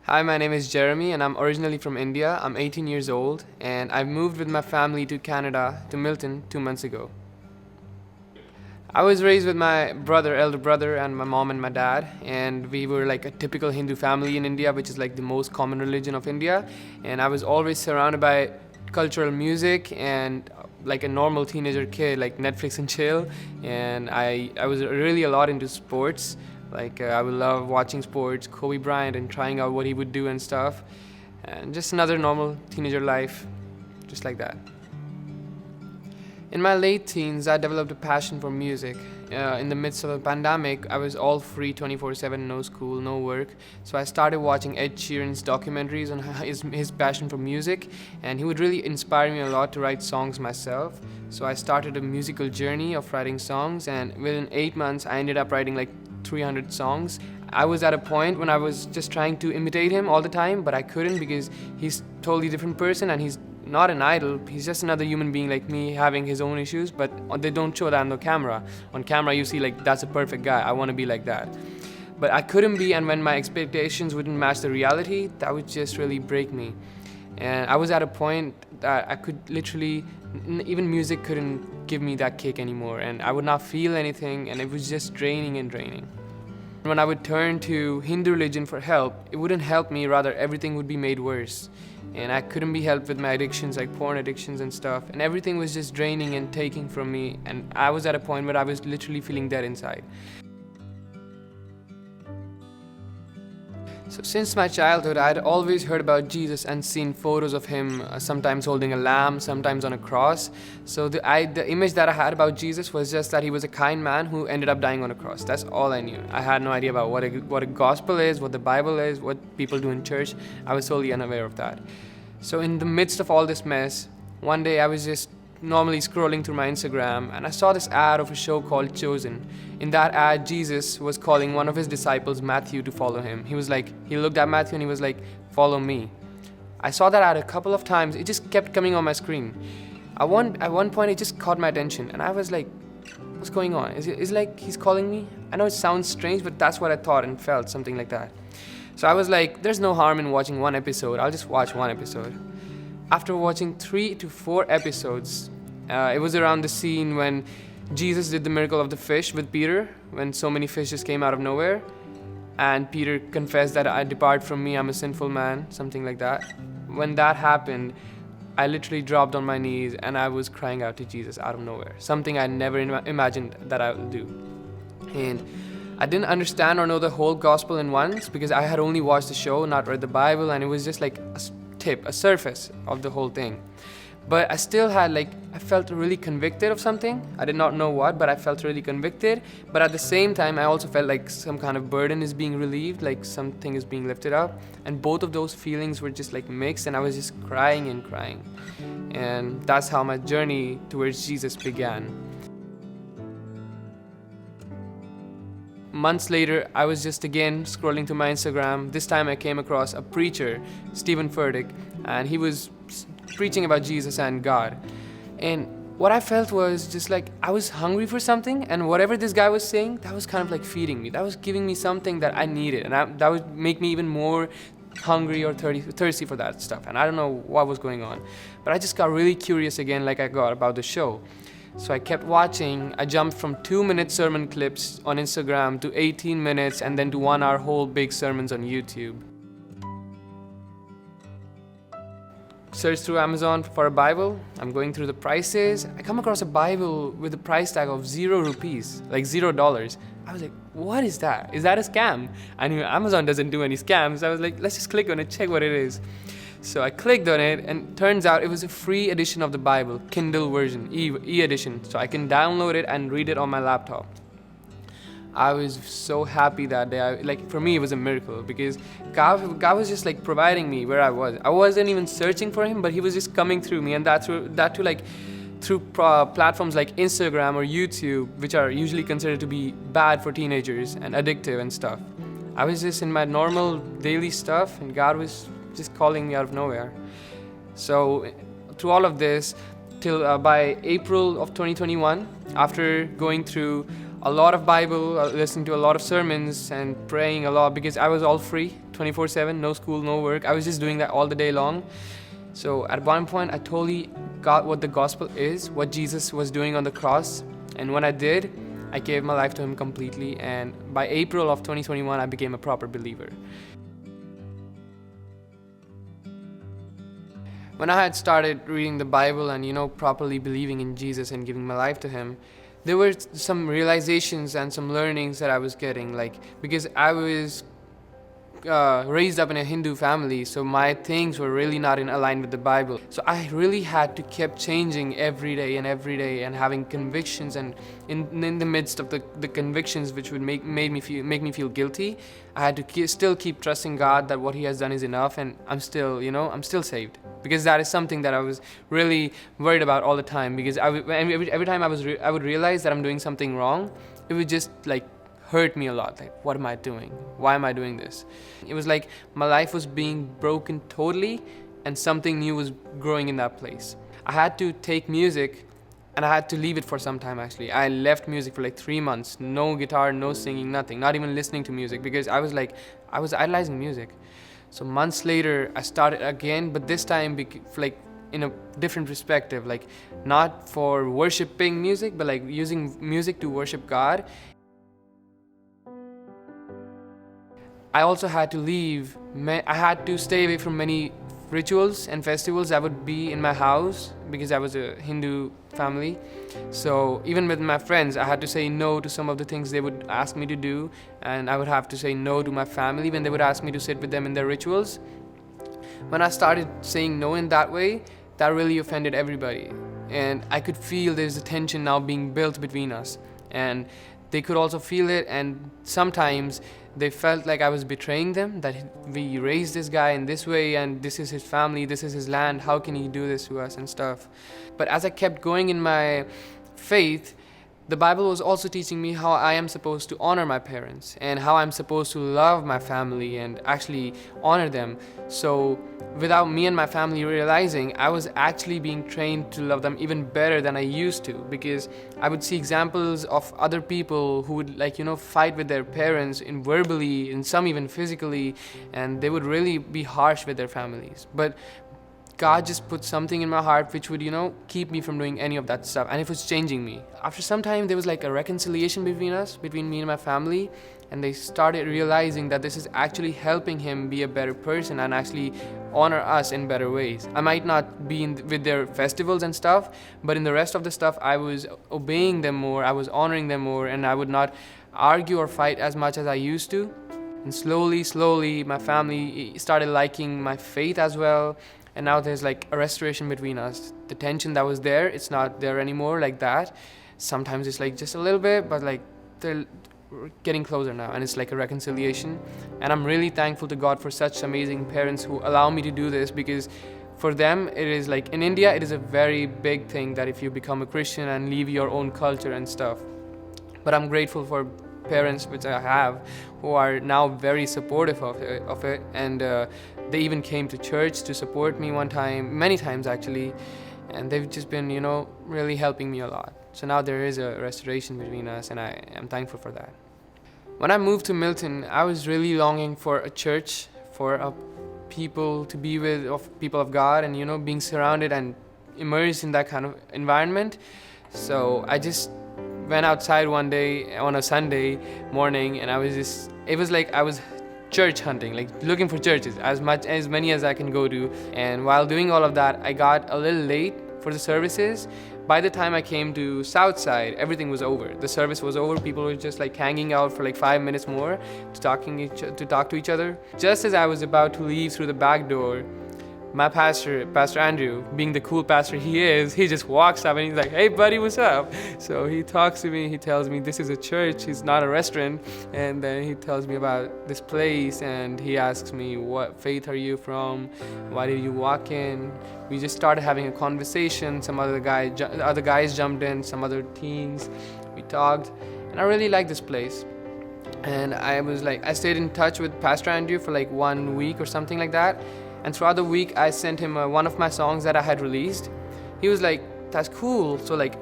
Hi, my name is Jeremy and I'm originally from India. I'm 18 years old and I moved with my family to Canada, to Milton, 2 months ago. I was raised with my elder brother, and my mom and my dad, and we were like a typical Hindu family in India, which is like the most common religion of India. And I was always surrounded by cultural music and like a normal teenager kid, like Netflix and chill. And I was really a lot into sports. I would love watching sports, Kobe Bryant, and trying out what he would do and stuff. And just another normal teenager life, just like that. In my late teens, I developed a passion for music. In the midst of a pandemic, I was all free 24/7, no school, no work. So I started watching Ed Sheeran's documentaries on his passion for music, and he would really inspire me a lot to write songs myself. So I started a musical journey of writing songs, and within 8 months, I ended up writing like 300 songs. I was at a point when I was just trying to imitate him all the time, but I couldn't because he's a totally different person and he's not an idol. He's just another human being like me having his own issues, but they don't show that on the camera. On camera, you see like that's a perfect guy. I want to be like that. But I couldn't be, and when my expectations wouldn't match the reality, that would just really break me. And I was at a point that I could literally, even music couldn't give me that kick anymore, and I would not feel anything, and it was just draining and draining. When I would turn to Hindu religion for help, it wouldn't help me, rather everything would be made worse. And I couldn't be helped with my addictions, like porn addictions and stuff, and everything was just draining and taking from me, and I was at a point where I was literally feeling dead inside. So since my childhood, I had always heard about Jesus and seen photos of him, sometimes holding a lamb, sometimes on a cross. So the image that I had about Jesus was just that he was a kind man who ended up dying on a cross. That's all I knew. I had no idea about what a gospel is, what the Bible is, what people do in church. I was totally unaware of that. So in the midst of all this mess, one day I was just normally scrolling through my Instagram, and I saw this ad of a show called Chosen. In that ad, Jesus was calling one of his disciples, Matthew, to follow him. He looked at Matthew and he was like, "Follow me." I saw that ad a couple of times. It just kept coming on my screen. At one point, it just caught my attention, and I was like, "What's going on? Is it like he's calling me?" I know it sounds strange, but that's what I thought and felt, something like that. So I was like, "There's no harm in watching one episode. I'll just watch one episode." After watching 3 to 4 episodes, it was around the scene when Jesus did the miracle of the fish with Peter, when so many fishes came out of nowhere, and Peter confessed that, "I depart from me, I'm a sinful man," something like that. When that happened, I literally dropped on my knees and I was crying out to Jesus out of nowhere, something I never imagined that I would do. And I didn't understand or know the whole gospel in once because I had only watched the show, not read the Bible, and it was just like a surface of the whole thing. But I still had I felt really convicted of something. I did not know what, but I felt really convicted. But at the same time, I also felt like some kind of burden is being relieved, like something is being lifted up. And both of those feelings were just like mixed, and I was just crying and crying. And that's how my journey towards Jesus began. Months later, I was just again scrolling through my Instagram. This time I came across a preacher, Steven Furtick, and he was preaching about Jesus and God. And what I felt was just like I was hungry for something, and whatever this guy was saying, that was kind of like feeding me. That was giving me something that I needed, and that would make me even more hungry or thirsty for that stuff. And I don't know what was going on, but I just got really curious again, like I got about the show. So I kept watching. I jumped from 2-minute sermon clips on Instagram to 18 minutes and then to 1 hour whole big sermons on YouTube. Search through Amazon for a Bible. I'm going through the prices. I come across a Bible with a price tag of 0 rupees, like $0. I was like, what is that? Is that a scam? I knew Amazon doesn't do any scams. I was like, let's just click on it, check what it is. So I clicked on it, and turns out it was a free edition of the Bible, Kindle version, e-edition. So I can download it and read it on my laptop. I was so happy that day. For me, it was a miracle because God was just like providing me where I was. I wasn't even searching for him, but he was just coming through me, and that too through platforms like Instagram or YouTube, which are usually considered to be bad for teenagers and addictive and stuff. I was just in my normal daily stuff, and God was just calling me out of nowhere. So through all of this, till by April of 2021, after going through a lot of Bible, listening to a lot of sermons and praying a lot because I was all free 24/7, no school, no work. I was just doing that all the day long. So at one point I totally got what the gospel is, what Jesus was doing on the cross. And when I did, I gave my life to him completely, and by April of 2021 I became a proper believer. When I had started reading the Bible and properly believing in Jesus and giving my life to him, there were some realizations and some learnings that I was getting, like because I was raised up in a Hindu family, so my things were really not in line with the Bible. So I really had to keep changing every day and having convictions, and in the midst of the convictions which would make me feel guilty, I had to still keep trusting God that what he has done is enough, and I'm still saved. Because that is something that I was really worried about all the time, because every time I would realize that I'm doing something wrong, it would just like hurt me a lot. Like, what am I doing? Why am I doing this? It was like my life was being broken totally, and something new was growing in that place. I had to take music and I had to leave it for some time. Actually, I left music for like 3 months. No guitar, no singing, nothing, not even listening to music, because I was idolizing music. So months later I started again, but this time like in a different perspective, like not for worshiping music, but like using music to worship God. I also had to leave. I had to stay away from many rituals and festivals that would be in my house, because I was a Hindu family. So even with my friends, I had to say no to some of the things they would ask me to do, and I would have to say no to my family when they would ask me to sit with them in their rituals. When I started saying no in that way, that really offended everybody, and I could feel there's a tension now being built between us, and they could also feel it, and sometimes they felt like I was betraying them, that we raised this guy in this way and this is his family, this is his land, how can he do this to us and stuff. But as I kept going in my faith, the Bible was also teaching me how I am supposed to honor my parents and how I'm supposed to love my family and actually honor them. So without me and my family realizing, I was actually being trained to love them even better than I used to, because I would see examples of other people who would fight with their parents in verbally, and some even physically, and they would really be harsh with their families. But God just put something in my heart which would, keep me from doing any of that stuff, and it was changing me. After some time, there was like a reconciliation between me and my family, and they started realizing that this is actually helping him be a better person and actually honor us in better ways. I might not be with their festivals and stuff, but in the rest of the stuff, I was obeying them more, I was honoring them more, and I would not argue or fight as much as I used to. And slowly, my family started liking my faith as well. And now there's like a restoration between us. The tension that was there, it's not there anymore like that. Sometimes it's like just a little bit, but like they're getting closer now, and it's like a reconciliation. And I'm really thankful to God for such amazing parents who allow me to do this, because for them it is like, in India it is a very big thing that if you become a Christian and leave your own culture and stuff. But I'm grateful for parents which I have who are now very supportive of it, and they even came to church to support me many times actually, and they've just been really helping me a lot. So now there is a restoration between us, and I am thankful for that. When I moved to Milton, I was really longing for a church, for a people to be with, of people of God, and being surrounded and immersed in that kind of environment. So I just went outside one day on a Sunday morning, and it was like I was church hunting, like looking for churches, as many as I can go to. And while doing all of that, I got a little late for the services. By the time I came to Southside, everything was over. The service was over. People were just like hanging out for like 5 minutes more to talk to each other. Just as I was about to leave through the back door, my pastor, Pastor Andrew, being the cool pastor he is, he just walks up and he's like, "Hey buddy, what's up?" So he talks to me, he tells me this is a church, it's not a restaurant, and then he tells me about this place, and he asks me, "What faith are you from? Why did you walk in?" We just started having a conversation. Some other guys jumped in, some other teens. We talked, and I really liked this place. And I stayed in touch with Pastor Andrew for like 1 week or something like that. And throughout the week, I sent him one of my songs that I had released. He was like, "That's cool. So like,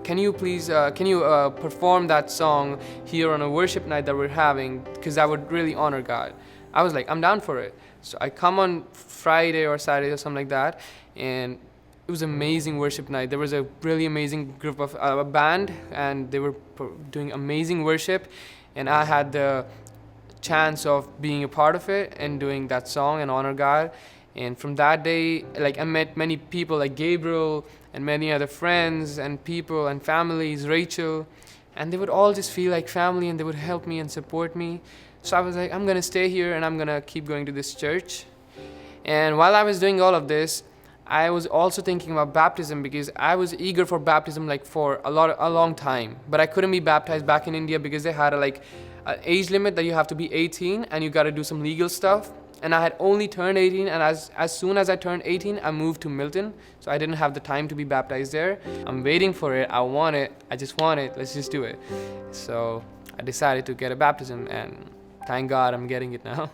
can you please perform that song here on a worship night that we're having, because that would really honor God. I was like, I'm down for it. So I come on Friday or Saturday or something like that, and it was amazing worship night. There was a really amazing group of a band, and they were doing amazing worship, and I had the chance of being a part of it and doing that song and honor God. And from that day, like, I met many people like Gabriel and many other friends and people and families, Rachel, and they would all just feel like family, and they would help me and support me. So I was like, I'm gonna stay here and I'm gonna keep going to this church. And while I was doing all of this, I was also thinking about baptism, because I was eager for baptism like for a long time, but I couldn't be baptized back in India because they had an age limit that you have to be 18 and you got to do some legal stuff. And I had only turned 18, and as soon as I turned 18, I moved to Milton, so I didn't have the time to be baptized there. I'm waiting for it. I want it. I just want it. Let's just do it. So I decided to get a baptism, and thank God I'm getting it now.